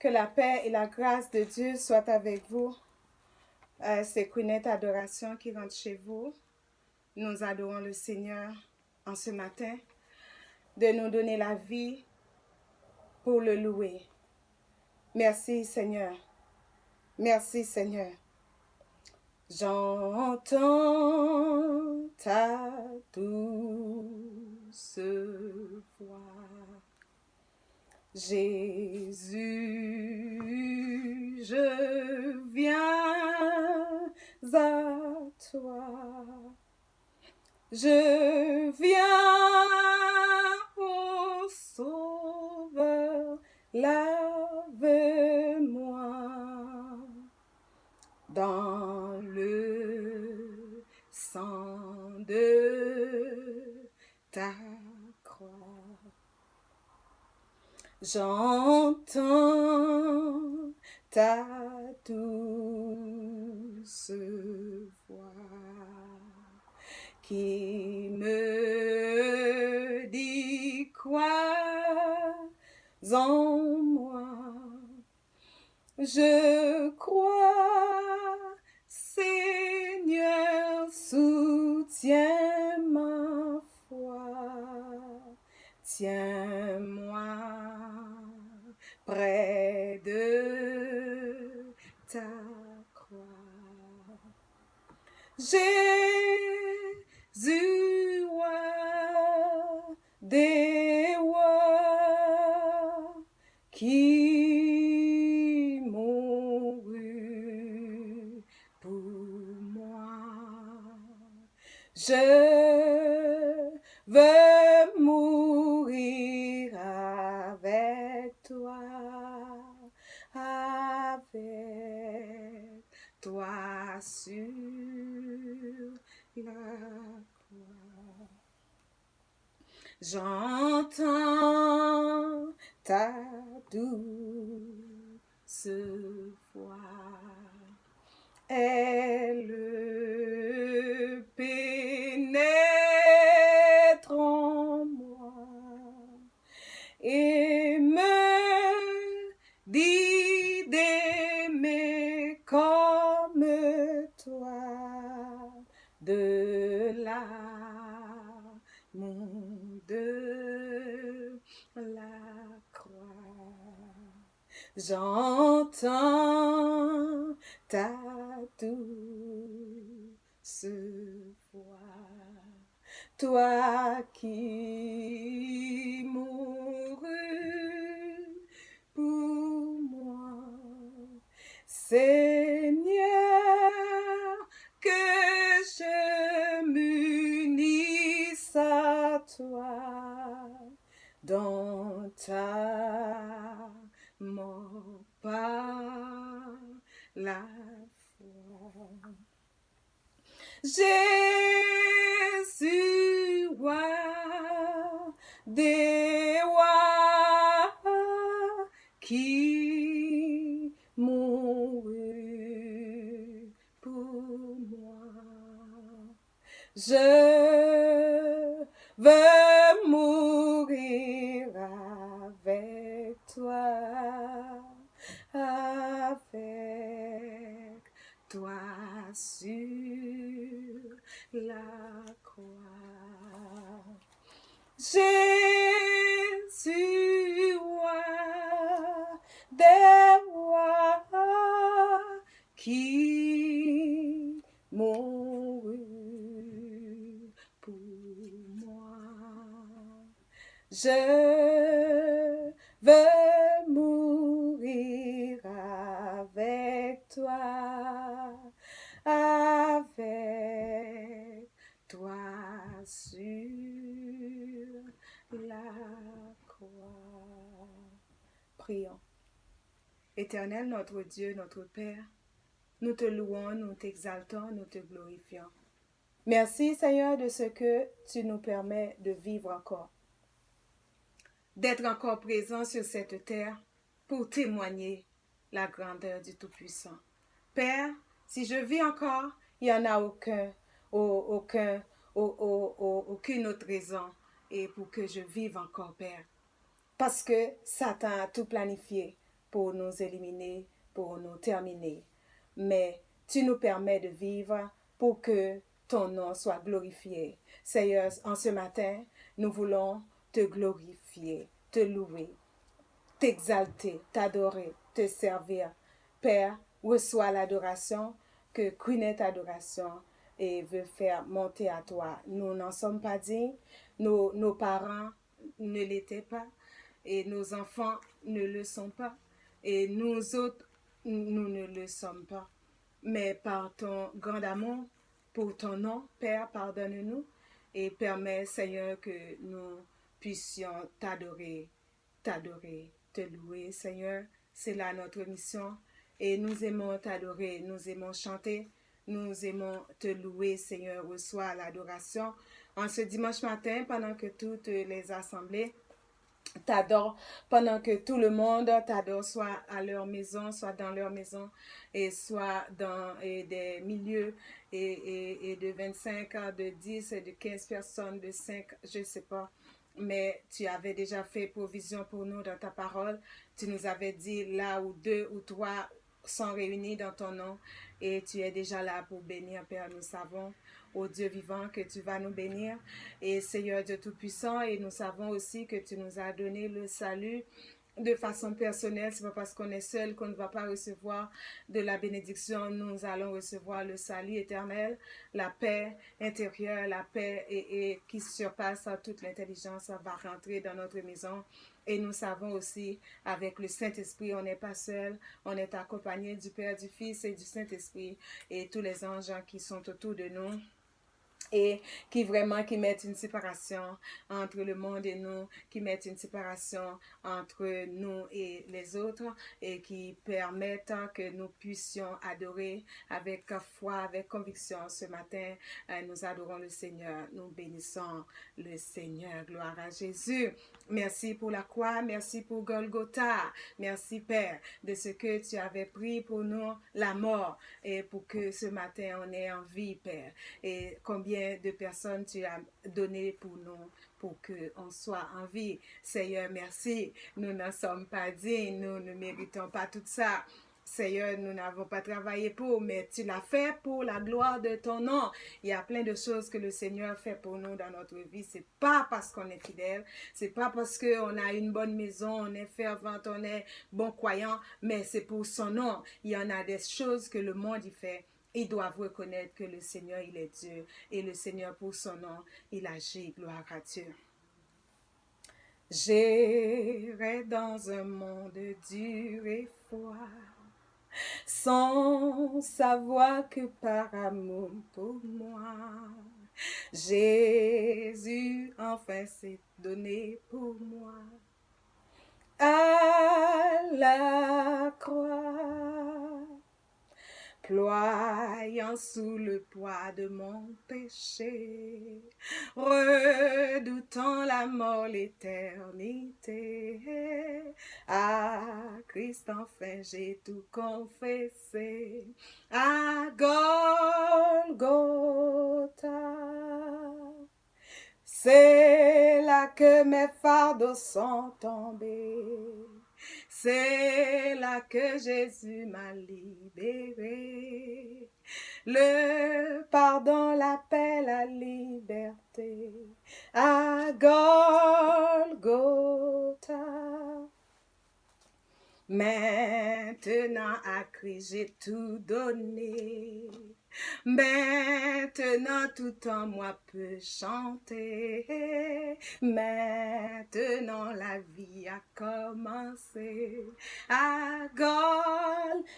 Que la paix et la grâce de Dieu soient avec vous. C'est Queenette Adoration qui rentre chez vous. Nous adorons le Seigneur en ce matin de nous donner la vie pour le louer. Merci Seigneur. Merci Seigneur. J'entends ta douce voix. Jésus, je viens à toi. Je viens au Sauveur, lave-moi dans le sang de ta croix. J'entends ta douce voix qui me dit crois en moi. Je crois, Seigneur, soutiens ma foi. Tiens-moi près de ta croix. Jésus, roi des rois, qui mourut pour moi. Je veux mourir avec toi sur la croix. J'entends ta douce voix. Elle pénètre en moi et me dit d'aimer comme toi, de l'amour de la croix. J'entends ta douce voix, toi qui mourus pour moi. Seigneur, que je m'unisse à toi dans ta mort par la foi. Jésus, roi des rois, qui mourut pour moi. Je veux mourir avec toi, sur la croix. Jésus, roi des rois, qui mourut pour moi. Je veux mourir avec toi sur la croix. Prions. Éternel, notre Dieu, notre Père, nous te louons, nous t'exaltons, nous te glorifions. Merci Seigneur de ce que tu nous permets de vivre encore, d'être encore présent sur cette terre pour témoigner la grandeur du Tout-Puissant. Père, si je vis encore, il n'y en a aucune autre raison et pour que je vive encore, Père. Parce que Satan a tout planifié pour nous éliminer, pour nous terminer. Mais tu nous permets de vivre pour que ton nom soit glorifié. Seigneur, en ce matin, nous voulons te glorifier, te louer, t'exalter, t'adorer, te servir. Père, reçois l'adoration que Queenette Adoration et veut faire monter à toi. Nous n'en sommes pas dignes, nos parents ne l'étaient pas et nos enfants ne le sont pas et nous autres, nous ne le sommes pas. Mais par ton grand amour, pour ton nom, Père, pardonne-nous et permets, Seigneur, que nous puissions t'adorer, te louer, Seigneur. C'est là notre mission et nous aimons t'adorer, nous aimons chanter, nous aimons te louer, Seigneur. Reçois l'adoration en ce dimanche matin pendant que toutes les assemblées t'adore, pendant que tout le monde t'adore, soit à leur maison, soit dans leur maison, et soit dans des milieux et de 25, de 10, de 15 personnes, de 5, je ne sais pas. Mais tu avais déjà fait provision pour nous dans ta parole. Tu nous avais dit là où 2 ou 3 sont réunis dans ton nom et tu es déjà là pour bénir, Père. Nous savons, ô Dieu vivant, que tu vas nous bénir et Seigneur Dieu Tout-Puissant, et nous savons aussi que tu nous as donné le salut de façon personnelle. C'est pas parce qu'on est seul qu'on ne va pas recevoir de la bénédiction. Nous allons recevoir le salut éternel, la paix intérieure, la paix et qui surpasse toute l'intelligence va rentrer dans notre maison. Et nous savons aussi, avec le Saint-Esprit, on n'est pas seul, on est accompagné du Père, du Fils et du Saint-Esprit et tous les anges qui sont autour de nous et qui mettent une séparation entre le monde et nous, qui mettent une séparation entre nous et les autres et qui permettent que nous puissions adorer avec foi, avec conviction. Ce matin, nous adorons le Seigneur, nous bénissons le Seigneur. Gloire à Jésus. Merci pour la croix, merci pour Golgotha. Merci Père de ce que tu avais pris pour nous, la mort, et pour que ce matin on ait en vie, Père. Et combien de personnes tu as donné pour nous, pour qu'on soit en vie. Seigneur, merci. Nous n'en sommes pas dignes, nous ne méritons pas tout ça. Seigneur, nous n'avons pas travaillé pour, mais tu l'as fait pour la gloire de ton nom. Il y a plein de choses que le Seigneur fait pour nous dans notre vie. C'est pas parce qu'on est fidèle, c'est pas parce qu'on a une bonne maison, on est fervent, on est bon croyant, mais c'est pour son nom. Il y en a des choses que le monde y fait. Ils doivent reconnaître que le Seigneur, il est Dieu. Et le Seigneur, pour son nom, il agit. Gloire à Dieu. J'irai dans un monde dur et froid, sans savoir que par amour pour moi, Jésus enfin s'est donné pour moi. À la croix, ployant sous le poids de mon péché, redoutant la mort, l'éternité, à Christ enfin j'ai tout confessé, à Golgotha. C'est là que mes fardeaux sont tombés. C'est là que Jésus m'a libéré. Le pardon, la paix, la liberté. À Golgotha. Maintenant à Christ j'ai tout donné. Maintenant tout en moi peut chanter. Maintenant la vie a commencé. À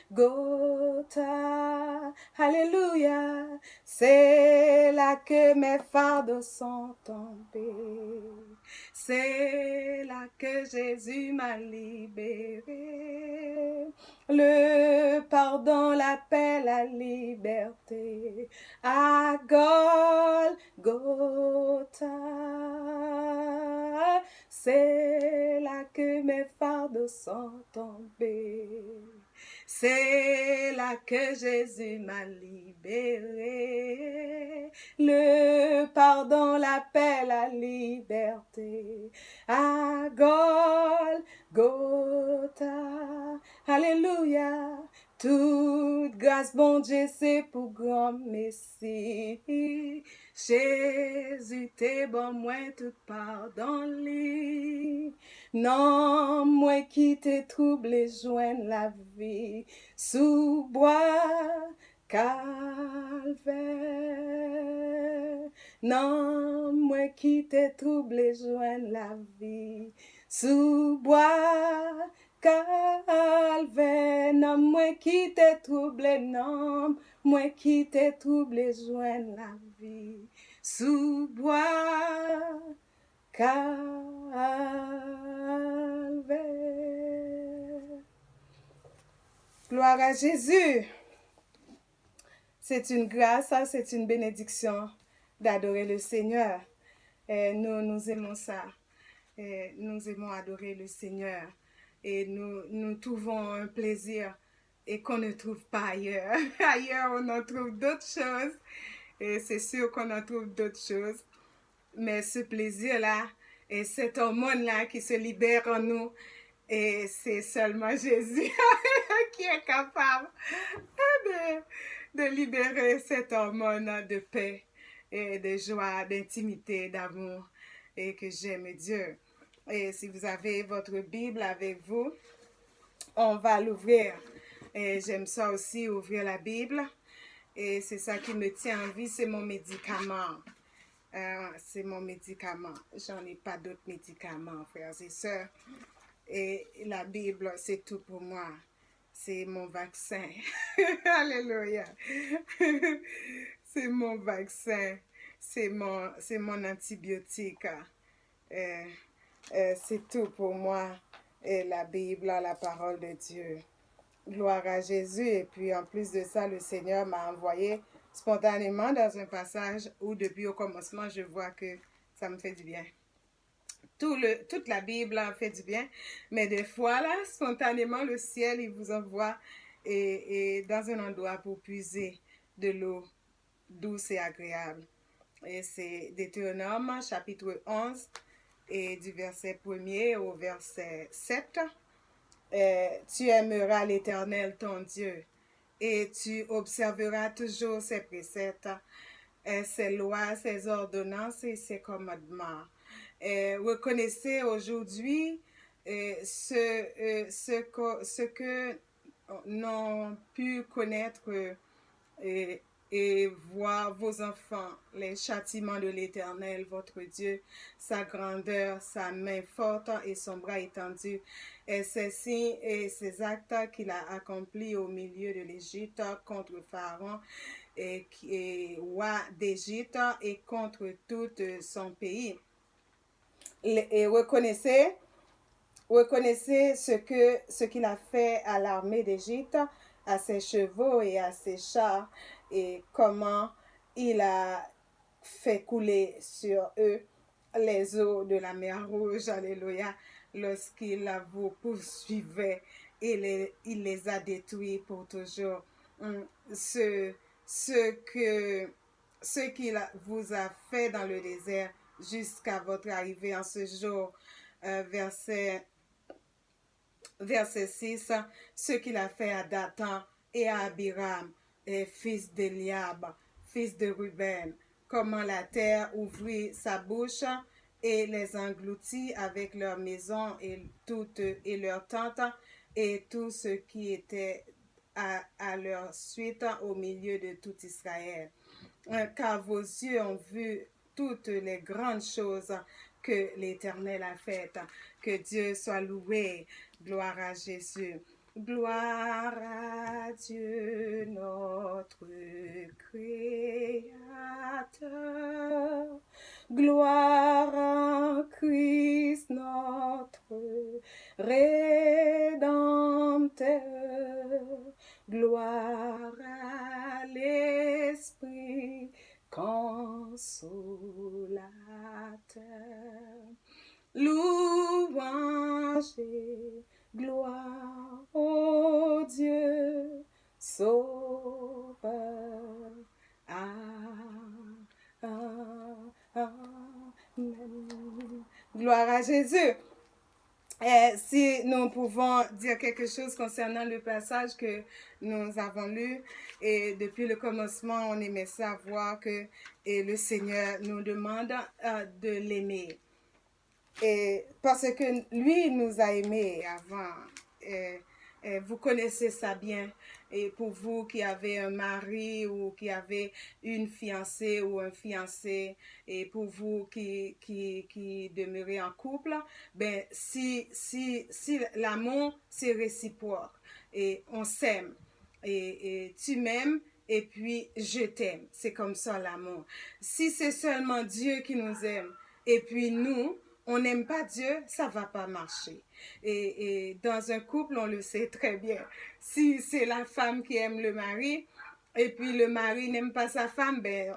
Golgotha. Alléluia. C'est là que mes fardeaux sont tombés. C'est là que Jésus m'a libéré. Le pardon, la paix, la liberté. À Golgotha. C'est là que mes fardeaux sont tombés. C'est là que Jésus m'a libéré. Le pardon, la paix, la liberté. À Golgotha. Alléluia. Toute grâce, bon Dieu, c'est pour grand merci. Jésus, t'es bon, moi, tout pardon, lui. Non, moi qui t'ai troublé, joigne la vie. Sous bois, calvaire. Non, moi qui t'ai troublé, joigne la vie. Sous bois, calvaire. Non, moi qui t'ai troublé, non, moi qui t'ai troublé, joigne la vie. Sous bois, calvaire. Gloire à Jésus. C'est une grâce, c'est une bénédiction d'adorer le Seigneur. Et nous aimons ça. Et nous aimons adorer le Seigneur. Et nous trouvons un plaisir et qu'on ne trouve pas ailleurs. Ailleurs, on en trouve d'autres choses. Et c'est sûr qu'on en trouve d'autres choses. Mais ce plaisir-là et cette hormone-là qui se libère en nous, et c'est seulement Jésus qui est capable de libérer cette hormone de paix et de joie, d'intimité, d'amour, et que j'aime Dieu. Et si vous avez votre Bible avec vous, on va l'ouvrir. Et j'aime ça aussi, ouvrir la Bible. Et c'est ça qui me tient en vie, c'est mon médicament. C'est mon médicament. J'en ai pas d'autres médicaments, frères et sœurs. Et la Bible, c'est tout pour moi. C'est mon vaccin. Alléluia. C'est mon vaccin. C'est mon antibiotique. C'est tout pour moi. Et la Bible, la parole de Dieu. Gloire à Jésus. Et puis en plus de ça, le Seigneur m'a envoyé spontanément dans un passage où depuis au commencement, je vois que ça me fait du bien. Toute la Bible en fait du bien, mais des fois, là, spontanément, le ciel, il vous envoie et dans un endroit pour puiser de l'eau douce et agréable. Et c'est Deutéronome, chapitre 11, et du verset 1er au verset 7. Tu aimeras l'Éternel, ton Dieu, et tu observeras toujours ses préceptes, ses lois, ses ordonnances et ses commandements. Reconnaissez aujourd'hui ce que n'ont pu connaître et voir vos enfants, les châtiments de l'Éternel, votre Dieu, sa grandeur, sa main forte et son bras étendu, et ses signes et ses actes qu'il a accomplis au milieu de l'Égypte contre Pharaon et roi d'Égypte et contre tout son pays. Et reconnaissez ce qu'il a fait à l'armée d'Égypte, à ses chevaux et à ses chars, et comment il a fait couler sur eux les eaux de la mer Rouge, alléluia, lorsqu'il vous poursuivait et il les a détruits pour toujours. Ce qu'il vous a fait dans le désert jusqu'à votre arrivée en ce jour, verset 6, ce qu'il a fait à Dathan et à Abiram, fils d'Eliab, fils de Ruben, comment la terre ouvrit sa bouche et les engloutit avec leurs maisons et leurs tentes et tout ce qui était à leur suite au milieu de tout Israël. Car vos yeux ont vu toutes les grandes choses que l'Éternel a faites. Que Dieu soit loué. Gloire à Jésus. Gloire à Dieu, notre Créateur. Gloire à Christ, notre Rédempteur. Gloire à l'Esprit consolateur. Louange et gloire au Dieu sauveur. Amen. Gloire à Jésus. Si nous pouvons dire quelque chose concernant le passage que nous avons lu, et depuis le commencement, on aimait savoir que le Seigneur nous demande de l'aimer. Et parce que lui nous a aimés avant. Vous connaissez ça bien. Et pour vous qui avez un mari ou qui avez une fiancée ou un fiancé, et pour vous qui demeurez en couple, ben si l'amour c'est réciproque et on s'aime et tu m'aimes et puis je t'aime, c'est comme ça l'amour. Si c'est seulement Dieu qui nous aime et puis nous on n'aime pas Dieu, ça va pas marcher. Et dans un couple, on le sait très bien. Si c'est la femme qui aime le mari, et puis le mari n'aime pas sa femme, ben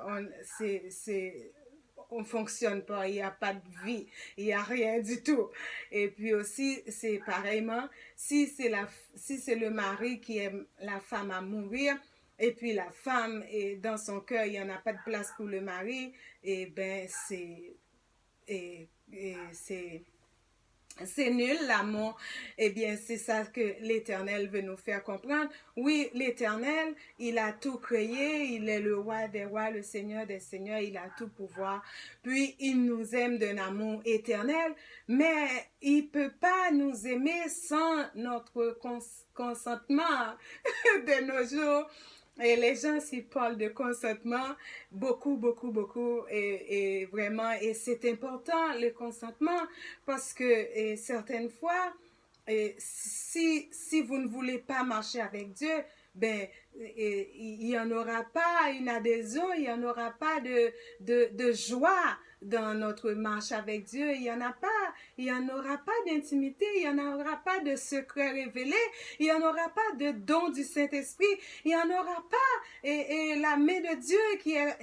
on fonctionne pas, il n'y a pas de vie, il n'y a rien du tout. Et puis aussi, c'est pareillement, si c'est le mari qui aime la femme à mourir, et puis la femme, et dans son cœur, il n'y en a pas de place pour le mari, et ben c'est c'est nul l'amour. Eh bien, c'est ça que l'Éternel veut nous faire comprendre. Oui, l'Éternel, il a tout créé, il est le roi des rois, le Seigneur des seigneurs, il a tout pouvoir. Puis, il nous aime d'un amour éternel, mais il peut pas nous aimer sans notre consentement de nos jours. Et les gens s'y parlent de consentement beaucoup et vraiment et c'est important le consentement parce que certaines fois si vous ne voulez pas marcher avec Dieu ben il n'y en aura pas une adhésion, il n'y en aura pas de joie dans notre marche avec Dieu, il n'y en a pas, il n'y en aura pas d'intimité, il n'y en aura pas de secret révélé, il n'y en aura pas de don du Saint-Esprit, il n'y en aura pas et la main de Dieu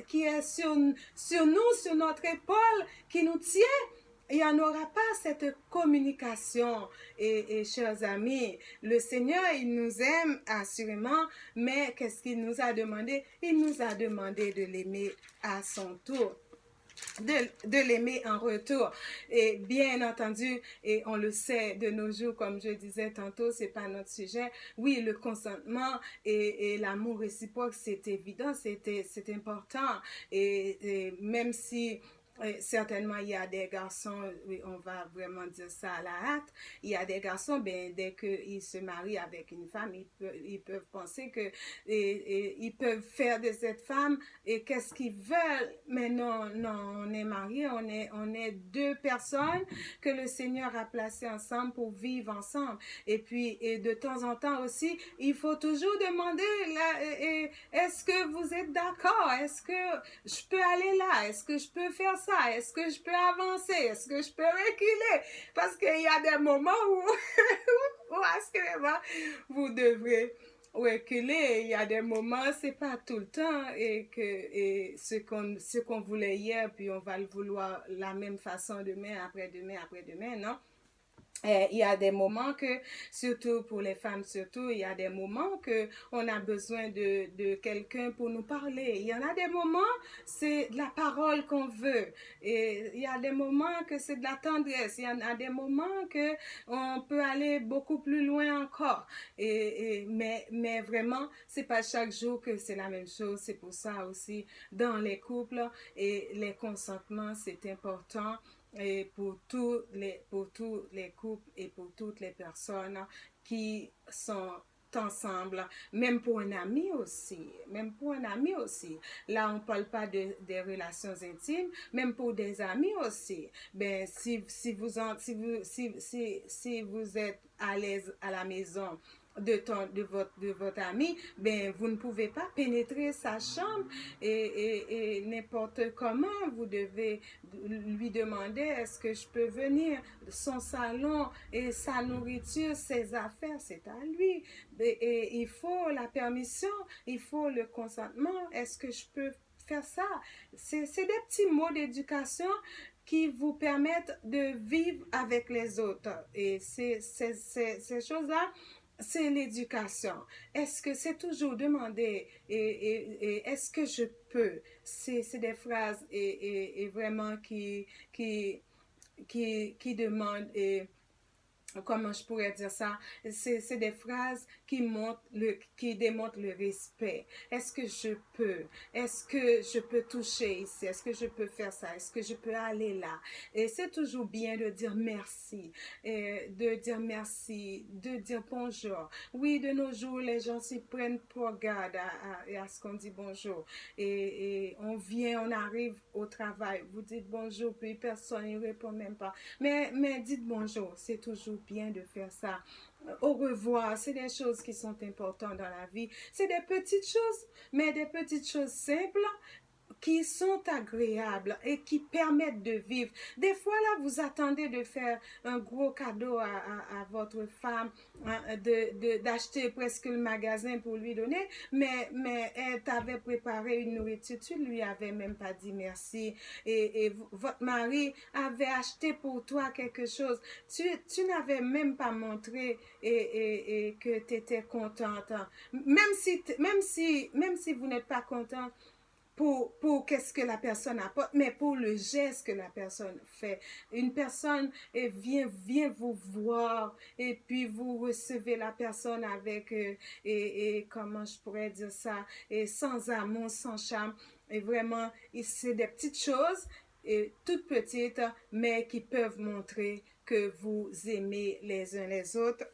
qui est sur nous, sur notre épaule, qui nous tient. Il n'y en aura pas cette communication. Et chers amis, le Seigneur, il nous aime assurément, mais qu'est-ce qu'il nous a demandé? Il nous a demandé de l'aimer à son tour. De l'aimer en retour. Et bien entendu, et on le sait de nos jours, comme je disais tantôt, c'est pas notre sujet. Oui, le consentement et l'amour réciproque, c'est évident, c'est important. Et même si certainement, il y a des garçons, oui, on va vraiment dire ça à la hâte, il y a des garçons, ben, dès qu'ils se marient avec une femme, ils peuvent penser que ils peuvent faire de cette femme et qu'est-ce qu'ils veulent. Mais non, non, on est mariés, on est deux personnes que le Seigneur a placées ensemble pour vivre ensemble. Et puis, et de temps en temps aussi, il faut toujours demander, est-ce que vous êtes d'accord? Est-ce que je peux aller là? Est-ce que je peux faire ça? Est-ce que je peux avancer? Est-ce que je peux reculer? Parce qu'il y a des moments où assurément, vous devrez reculer. Il y a des moments, c'est pas tout le temps, et que ce qu'on voulait hier, puis on va le vouloir la même façon demain, après-demain, non? Il y a des moments que, surtout pour les femmes, surtout, il y a des moments que on a besoin de quelqu'un pour nous parler. Il y en a des moments, c'est de la parole qu'on veut. Et il y a des moments que c'est de la tendresse. Il y en a des moments que on peut aller beaucoup plus loin encore. Mais vraiment, c'est pas chaque jour que c'est la même chose. C'est pour ça aussi, dans les couples et les consentements, c'est important et pour tous les couples et pour toutes les personnes qui sont ensemble, même pour un ami aussi, même pour un ami aussi. Là, on parle pas des relations intimes, même pour des amis aussi. Ben, si vous êtes à l'aise à la maison, de votre ami, ben vous ne pouvez pas pénétrer sa chambre et n'importe comment vous devez lui demander est-ce que je peux venir son salon et sa nourriture, ses affaires, c'est à lui. Et il faut la permission, il faut le consentement. Est-ce que je peux faire ça? C'est des petits mots d'éducation qui vous permettent de vivre avec les autres. Et ces choses-là, c'est l'éducation. Est-ce que c'est toujours demander et est-ce que je peux? C'est des phrases et vraiment qui demandent comment je pourrais dire ça, c'est des phrases qui démontrent le respect. Est-ce que je peux? Est-ce que je peux toucher ici? Est-ce que je peux faire ça? Est-ce que je peux aller là? Et c'est toujours bien de dire merci, de dire bonjour. Oui, de nos jours, les gens s'y prennent pour garde à ce qu'on dit bonjour. Et on vient, on arrive au travail, vous dites bonjour, puis personne ne répond même pas. Mais dites bonjour, c'est toujours bien de faire ça. Au revoir, c'est des choses qui sont importantes dans la vie. C'est des petites choses, mais des petites choses simples qui sont agréables et qui permettent de vivre. Des fois, là, vous attendez de faire un gros cadeau à votre femme, hein, d'acheter presque le magasin pour lui donner, mais elle t'avait préparé une nourriture, tu ne lui avais même pas dit merci. Et votre mari avait acheté pour toi quelque chose, tu n'avais même pas montré et que tu étais contente. Même si vous n'êtes pas content, pour qu'est-ce que la personne apporte, mais pour le geste que la personne fait. Une personne vient vous voir et puis vous recevez la personne avec, et comment je pourrais dire ça, et sans amour, sans charme. Et vraiment, c'est des petites choses, et toutes petites, mais qui peuvent montrer que vous aimez les uns les autres.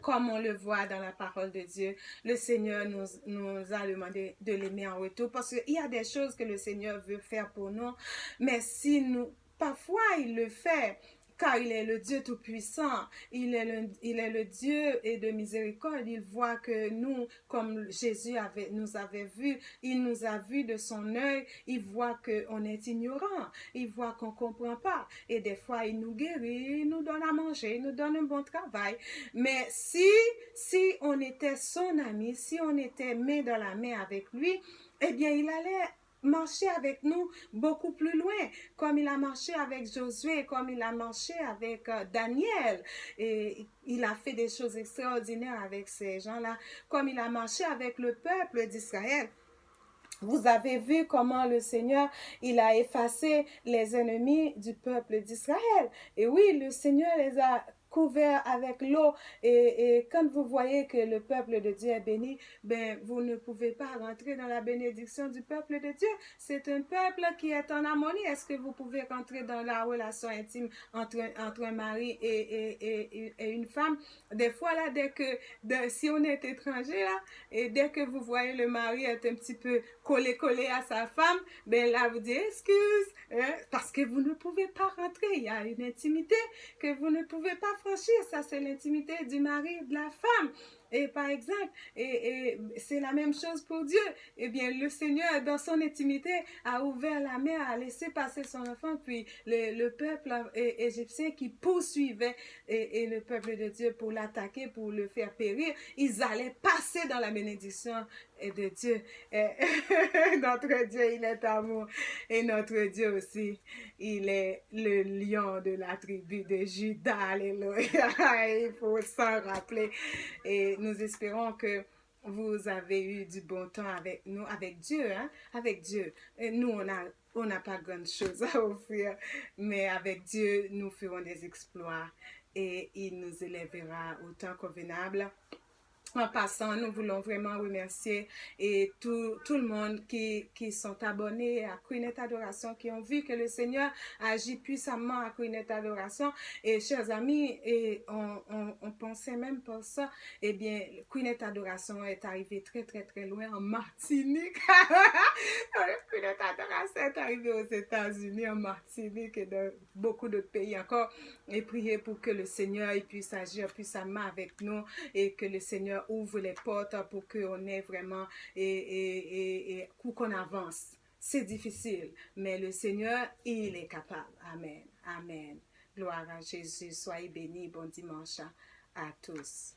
Comme on le voit dans la parole de Dieu, le Seigneur nous a demandé de l'aimer en retour parce qu'il y a des choses que le Seigneur veut faire pour nous, mais si nous, parfois il le fait, car il est le Dieu Tout-Puissant, il est le Dieu et de miséricorde, il voit que nous, comme Jésus nous avait vus, il nous a vus de son œil, il voit qu'on est ignorant, il voit qu'on ne comprend pas, et des fois il nous guérit, il nous donne à manger, il nous donne un bon travail, mais si on était son ami, si on était main dans la main avec lui, eh bien il allait marcher avec nous beaucoup plus loin, comme il a marché avec Josué, comme il a marché avec Daniel, et il a fait des choses extraordinaires avec ces gens-là, comme il a marché avec le peuple d'Israël. Vous avez vu comment le Seigneur, il a effacé les ennemis du peuple d'Israël. Et oui, le Seigneur les a couverts avec l'eau. Et quand vous voyez que le peuple de Dieu est béni, ben, vous ne pouvez pas rentrer dans la bénédiction du peuple de Dieu. C'est un peuple qui est en harmonie. Est-ce que vous pouvez rentrer dans la relation intime entre un mari et une femme? Des fois, là, si on est étranger, là, et dès que vous voyez le mari est un petit peu collé à sa femme, ben là, vous dites excuse, hein, parce que vous ne pouvez pas rentrer. Il y a une intimité que vous ne pouvez pas franchir. Ça, c'est l'intimité du mari et de la femme. Et par exemple, et c'est la même chose pour Dieu. Eh bien, le Seigneur, dans son intimité, a ouvert la mer, a laissé passer son enfant, puis le peuple égyptien qui poursuivait et le peuple de Dieu pour l'attaquer, pour le faire périr, ils allaient passer dans la bénédiction de Dieu. Notre Dieu, il est amour. Et notre Dieu aussi, il est le lion de la tribu de Juda. Alléluia. Il faut s'en rappeler. Et nous espérons que vous avez eu du bon temps avec nous, avec Dieu, hein? Avec Dieu. Et nous, on n'a pas grand chose à offrir, mais avec Dieu, nous ferons des exploits et il nous élèvera au temps convenable. En passant, nous voulons vraiment remercier et tout le monde qui sont abonnés à Queenette Adoration, qui ont vu que le Seigneur agit puissamment à Queenette Adoration. Et chers amis, et on pensait même pas ça. Eh bien, Queenette Adoration est arrivé très, très, très loin en Martinique. Queenette Adoration est arrivé aux États-Unis, en Martinique et dans beaucoup d'autres pays encore. Et priez pour que le Seigneur puisse agir puissamment avec nous et que le Seigneur ouvre les portes pour qu'on ait vraiment et qu'on avance. C'est difficile, mais le Seigneur, il est capable. Amen. Amen. Gloire à Jésus. Soyez bénis. Bon dimanche à tous.